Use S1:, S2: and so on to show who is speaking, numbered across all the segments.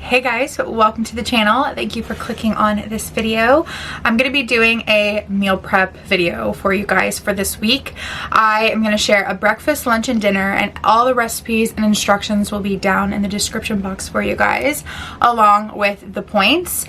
S1: Hey guys, welcome to the channel. Thank you for clicking on this video. I'm going to be doing a meal prep video for you guys for this week. I am going to share a breakfast, lunch, and dinner, and all the recipes and instructions will be down in the description box for you guys, along with the points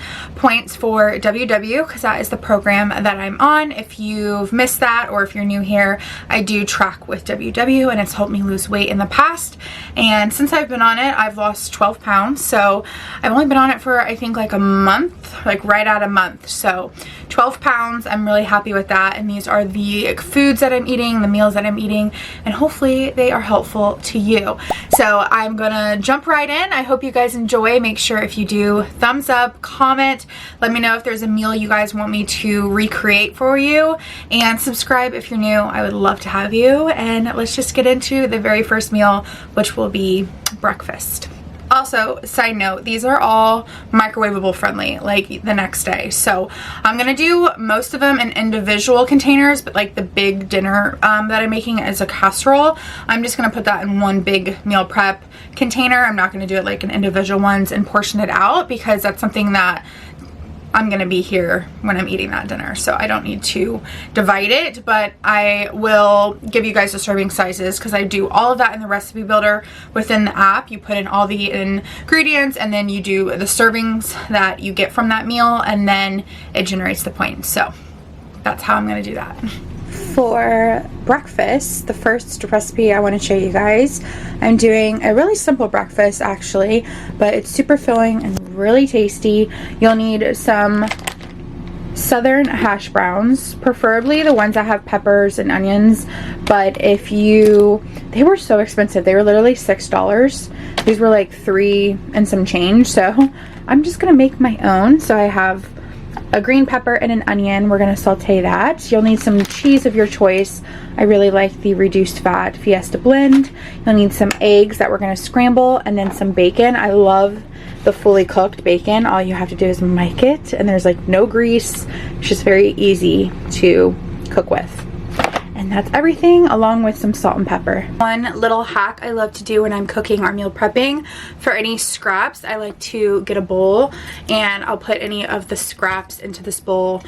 S1: for WW, because that is the program that I'm on. If you've missed that or if you're new here, I do track with WW and it's helped me lose weight in the past, and since I've been on it, I've lost 12 pounds. So I've only been on it for I think like a month, like right at a month. So 12 pounds, I'm really happy with that. And these are the foods that I'm eating, the meals that I'm eating, and hopefully they are helpful to you. So I'm gonna jump right in. I hope you guys enjoy. Make sure if you do, thumbs up, comment, let me know if there's a meal you guys want me to recreate for you, and subscribe if you're new. I would love to have you. And let's just get into the very first meal, which will be breakfast. Also, side note, these are all microwavable friendly, like the next day. So I'm gonna do most of them in individual containers, but like the big dinner that I'm making is a casserole. I'm just gonna put that in one big meal prep container. I'm not gonna do it like in individual ones and portion it out, because that's something that I'm gonna be here when I'm eating that dinner, so I don't need to divide it, but I will give you guys the serving sizes because I do all of that in the recipe builder within the app. You put in all the ingredients and then you do the servings that you get from that meal, and then it generates the points. So that's how I'm gonna do that. For breakfast, the first recipe I want to show you guys, I'm doing a really simple breakfast actually, but it's super filling and really tasty. You'll need some southern hash browns, preferably the ones that have peppers and onions, but they were so expensive. They were literally $6. These were like $3 and some change, so I'm just gonna make my own. So I have a green pepper and an onion. We're going to saute that. You'll need some cheese of your choice. I really like the reduced fat Fiesta blend. You'll need some eggs that we're going to scramble, and then some bacon. I love the fully cooked bacon. All you have to do is make it, and there's like no grease. It's just very easy to cook with. And that's everything, along with some salt and pepper. One little hack I love to do when I'm cooking or meal prepping, for any scraps, I like to get a bowl and I'll put any of the scraps into this bowl.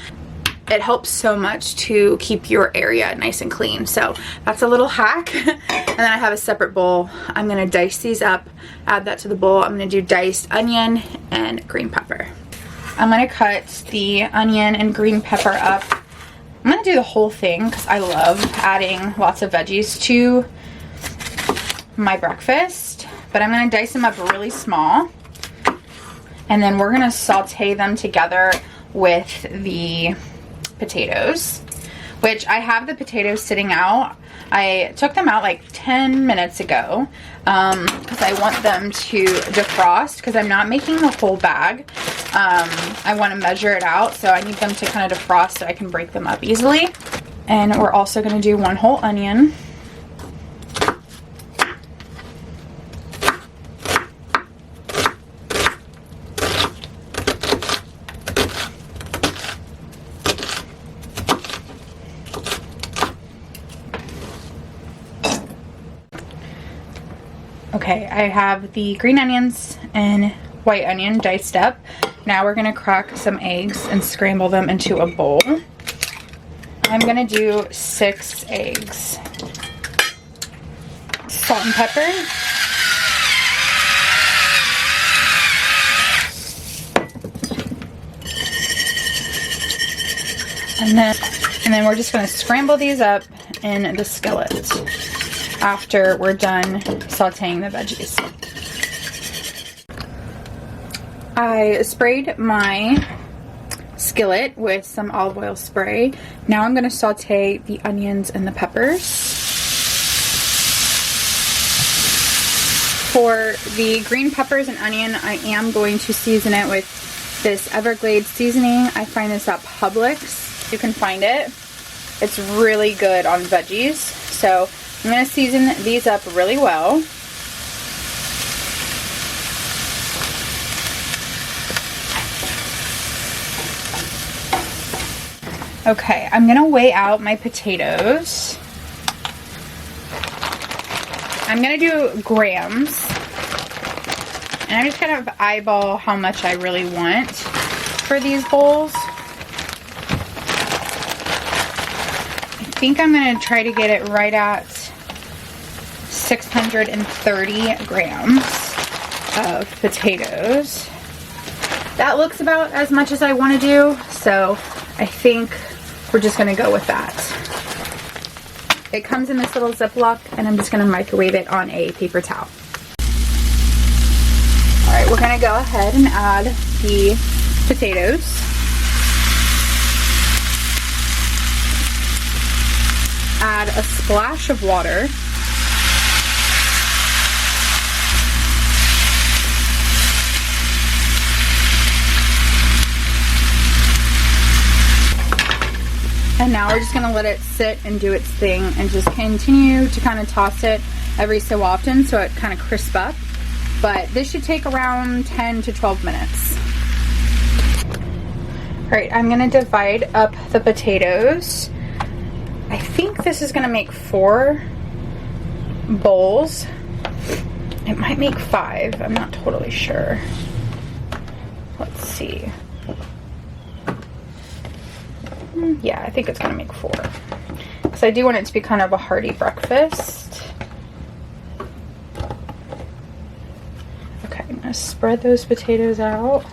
S1: It helps so much to keep your area nice and clean. So that's a little hack. And then I have a separate bowl. I'm gonna dice these up, add that to the bowl. I'm gonna do diced onion and green pepper. I'm gonna cut the onion and green pepper up. I'm gonna do the whole thing because I love adding lots of veggies to my breakfast, but I'm gonna dice them up really small, and then we're gonna saute them together with the potatoes, which I have the potatoes sitting out. I took them out like 10 minutes ago because I want them to defrost, because I'm not making the whole bag. I want to measure it out, so I need them to kind of defrost so I can break them up easily. And we're also going to do one whole onion. Okay, I have the green onions and white onion diced up. Now we're gonna crack some eggs and scramble them into a bowl. I'm gonna do 6 eggs. Salt and pepper. And then we're just gonna scramble these up in the skillet after we're done sauteing the veggies. I sprayed my skillet with some olive oil spray. Now I'm going to saute the onions and the peppers. For the green peppers and onion, I am going to season it with this everglades seasoning. I find this at Publix. You can find it. It's really good on veggies. So I'm going to season these up really well. Okay, I'm going to weigh out my potatoes. I'm going to do grams. And I'm just kind of eyeball how much I really want for these bowls. I think I'm going to try to get it right at 630 grams of potatoes. That looks about as much as I want to do, so I think we're just going to go with that. It comes in this little Ziploc, and I'm just going to microwave it on a paper towel. Alright, we're going to go ahead and add the potatoes. Add a splash of water. And now we're just going to let it sit and do its thing and just continue to kind of toss it every so often so it kind of crisps up. But this should take around 10 to 12 minutes. Alright, I'm going to divide up the potatoes. I think this is going to make 4 bowls. It might make 5. I'm not totally sure. Let's see. Yeah, I think it's going to make 4. Because I do want it to be kind of a hearty breakfast. Okay, I'm going to spread those potatoes out.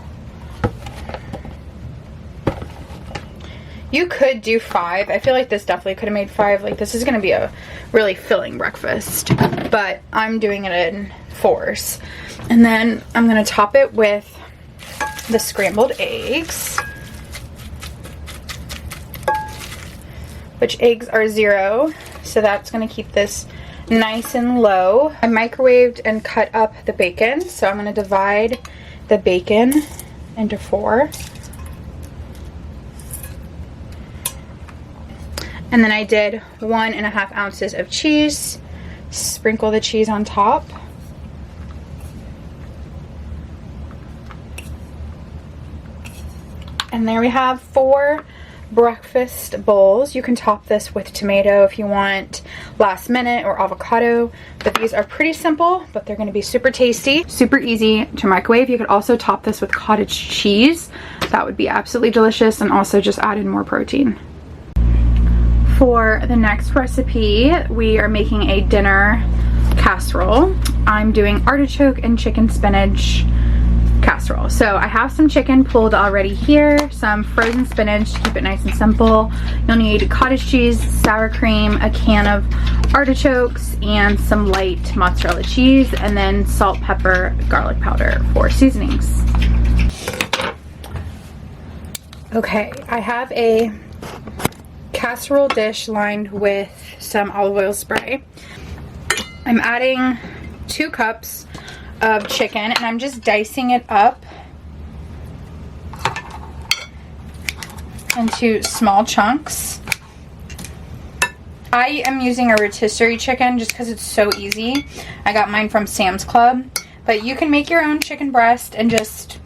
S1: You could do 5. I feel like this definitely could have made 5. Like, this is going to be a really filling breakfast. But I'm doing it in 4s. And then I'm going to top it with the scrambled eggs. Which eggs are 0, so that's going to keep this nice and low. I microwaved and cut up the bacon, so I'm going to divide the bacon into 4. And then I did 1.5 ounces of cheese. Sprinkle the cheese on top. And there we have 4 breakfast bowls. You can top this with tomato if you want, last minute, or avocado, but these are pretty simple, but they're going to be super tasty, super easy to microwave. You could also top this with cottage cheese. That would be absolutely delicious, and also just add in more protein. For the next recipe, we are making a dinner casserole. I'm doing artichoke and chicken spinach casserole. So I have some chicken pulled already here, some frozen spinach to keep it nice and simple. You'll need cottage cheese, sour cream, a can of artichokes, and some light mozzarella cheese, and then salt, pepper, garlic powder for seasonings. Okay, I have a casserole dish lined with some olive oil spray. I'm adding 2 cups of chicken, and I'm just dicing it up into small chunks. I am using a rotisserie chicken just because it's so easy. I got mine from Sam's Club, but you can make your own chicken breast and just,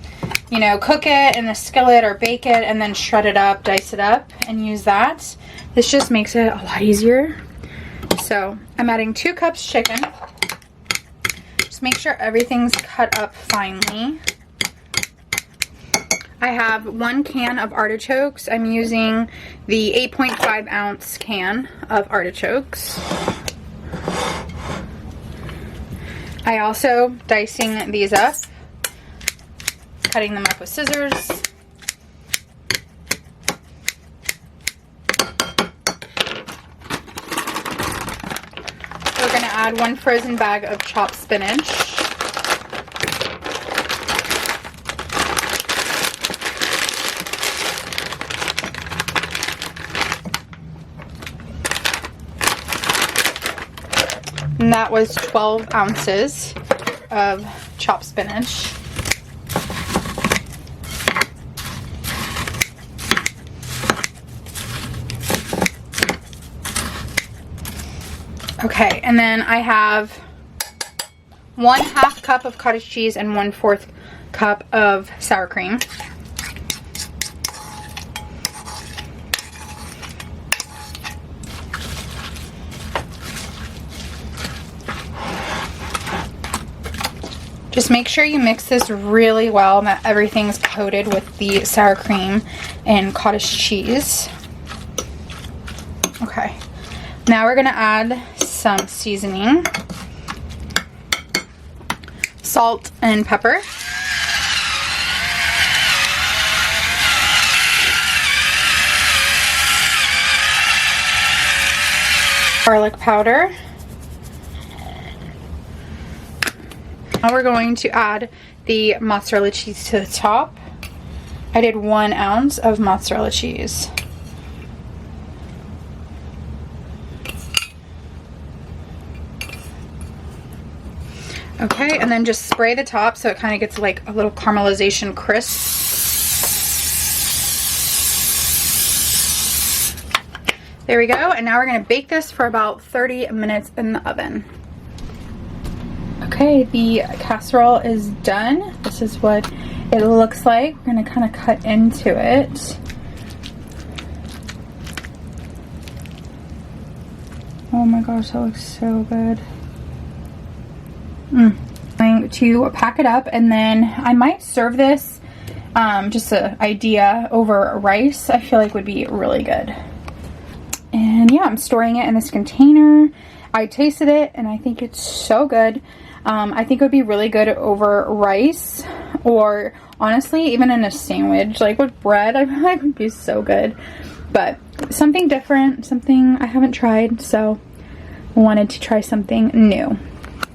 S1: you know, cook it in a skillet or bake it and then shred it up, dice it up, and use that. This just makes it a lot easier. So I'm adding 2 cups chicken. Make sure everything's cut up finely. I have 1 can of artichokes. I'm using the 8.5 ounce can of artichokes. I also dicing these up, cutting them up with scissors. We're going to add 1 frozen bag of chopped spinach. And that was 12 ounces of chopped spinach. Okay, and then I have 1/2 cup of cottage cheese and 1/4 cup of sour cream. Just make sure you mix this really well and that everything's coated with the sour cream and cottage cheese. Okay, now we're gonna add some seasoning, salt and pepper. Garlic powder. Now we're going to add the mozzarella cheese to the top. I did 1 ounce of mozzarella cheese. Okay, and then just spray the top so it kind of gets like a little caramelization crisp. There we go, and now we're gonna bake this for about 30 minutes in the oven. Okay, the casserole is done. This is what it looks like. We're gonna kind of cut into it. Oh my gosh, that looks so good. I'm going to pack it up, and then I might serve this, just an idea, over rice. I feel like would be really good. And yeah, I'm storing it in this container. I tasted it and I think it's so good. I think it would be really good over rice, or honestly even in a sandwich, like with bread. I feel like it would be so good. But something different, something I haven't tried, so I wanted to try something new.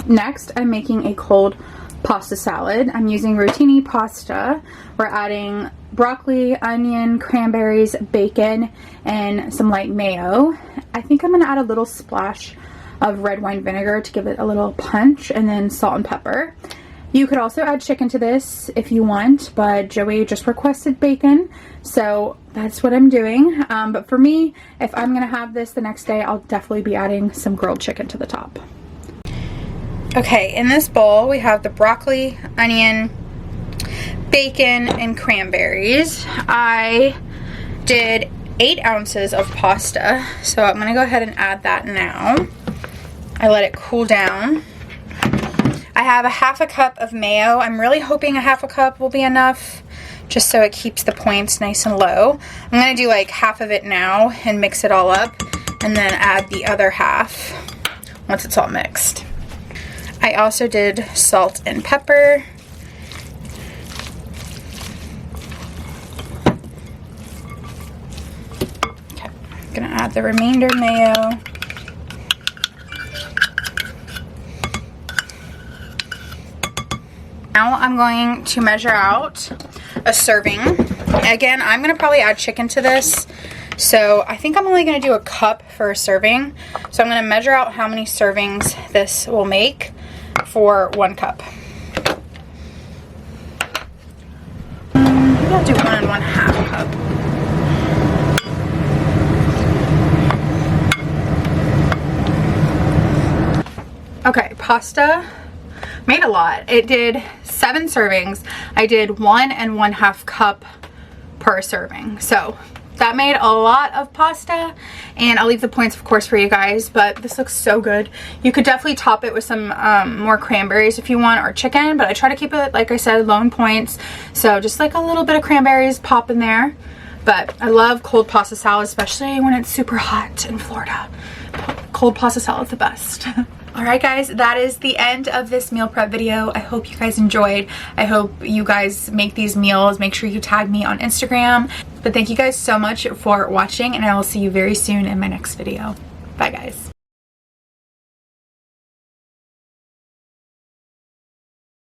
S1: Next, I'm making a cold pasta salad. I'm using rotini pasta. We're adding broccoli, onion, cranberries, bacon, and some light mayo. I think I'm going to add a little splash of red wine vinegar to give it a little punch, and then salt and pepper. You could also add chicken to this if you want, but Joey just requested bacon, so that's what I'm doing. But for me, if I'm going to have this the next day, I'll definitely be adding some grilled chicken to the top. Okay, in this bowl we have the broccoli, onion, bacon, and cranberries. I did 8 ounces of pasta, so I'm going to go ahead and add that now. I let it cool down. I have a 1/2 cup of mayo. I'm really hoping a 1/2 cup will be enough, just so it keeps the points nice and low. I'm going to do like half of it now and mix it all up, and then add the other half once it's all mixed. I also did salt and pepper. Okay, I'm gonna add the remainder mayo. Now I'm going to measure out a serving. Again, I'm gonna probably add chicken to this, so I think I'm only gonna do a cup for a serving. So I'm gonna measure out how many servings this will make for 1 cup. Maybe I'll do 1 1/2 cup. Okay, pasta made a lot. It did 7 servings. I did 1 1/2 cup per serving. So that made a lot of pasta, and I'll leave the points of course for you guys, but this looks so good. You could definitely top it with some more cranberries if you want, or chicken, but I try to keep it, like I said, low in points, so just like a little bit of cranberries pop in there. But I love cold pasta salad, especially when it's super hot in Florida. Cold pasta salad is the best. Alright guys, that is the end of this meal prep video. I hope you guys enjoyed. I hope you guys make these meals. Make sure you tag me on Instagram. But thank you guys so much for watching, and I will see you very soon in my next video. Bye guys.